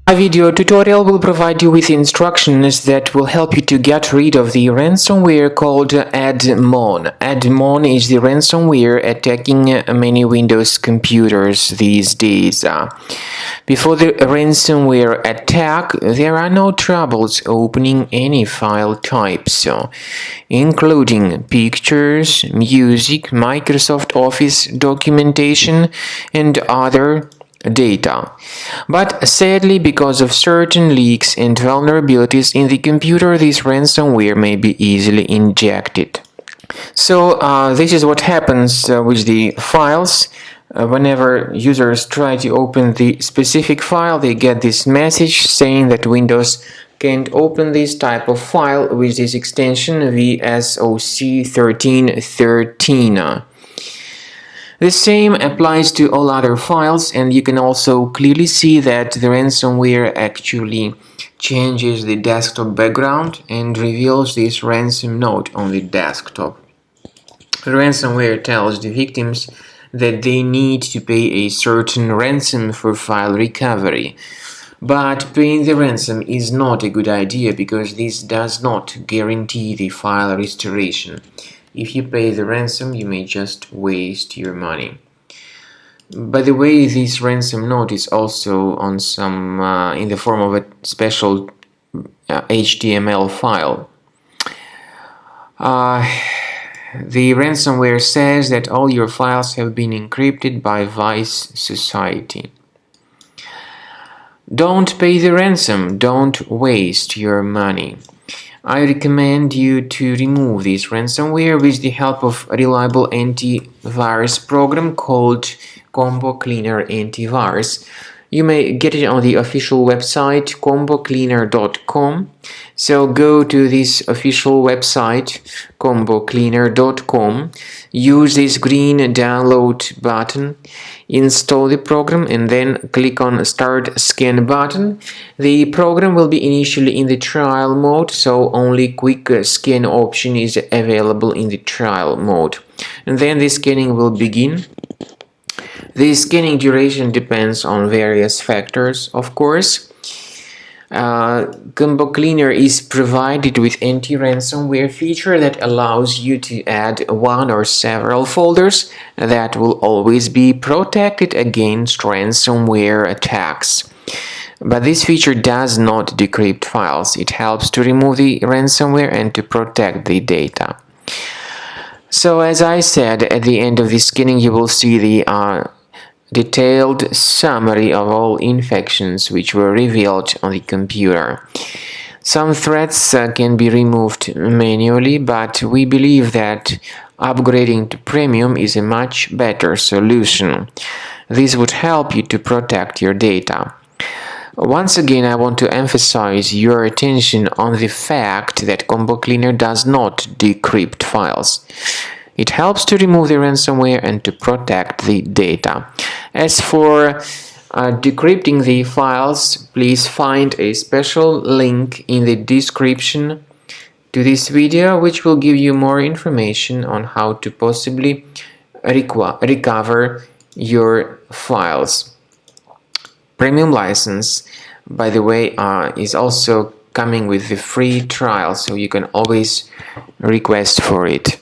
A video tutorial will provide you with instructions that will help you to get rid of the ransomware called ADMON. ADMON is the ransomware attacking many Windows computers these days. Before the ransomware attack, there are no troubles opening any file types, including pictures, music, Microsoft Office documentation, and other data. But sadly, because of certain leaks and vulnerabilities in the computer, this ransomware may be easily injected. So this is what happens with the files. Whenever users try to open the specific file, they get this message saying that Windows can't open this type of file with this extension VSOC1313. The same applies to all other files, and you can also clearly see that the ransomware actually changes the desktop background and reveals this ransom note on the desktop. The ransomware tells the victims that they need to pay a certain ransom for file recovery. But paying the ransom is not a good idea because this does not guarantee the file restoration. If you pay the ransom, you may just waste your money. By the way, this ransom note is also on in the form of a special HTML file. The ransomware says that all your files have been encrypted by Vice Society. Don't pay the ransom, don't waste your money. I recommend you to remove this ransomware with the help of a reliable antivirus program called Combo Cleaner Antivirus. You may get it on the official website combocleaner.com. So go to this official website combocleaner.com, use this green download button, install the program, and then click on Start Scan button. The program will be initially in the trial mode, so only quick scan option is available in the trial mode. And then the scanning will begin. The scanning duration depends on various factors, of course. Combo Cleaner is provided with anti-ransomware feature that allows you to add one or several folders that will always be protected against ransomware attacks. But this feature does not decrypt files. It helps to remove the ransomware and to protect the data. So as I said, at the end of the scanning you will see the detailed summary of all infections which were revealed on the computer. Some threats can be removed manually, but we believe that upgrading to premium is a much better solution. This would help you to protect your data. Once again, I want to emphasize your attention on the fact that Combo Cleaner does not decrypt files. It helps to remove the ransomware and to protect the data. As for decrypting the files, please find a special link in the description to this video, which will give you more information on how to possibly recover your files. Premium license, by the way, is also coming with the free trial, so you can always request for it.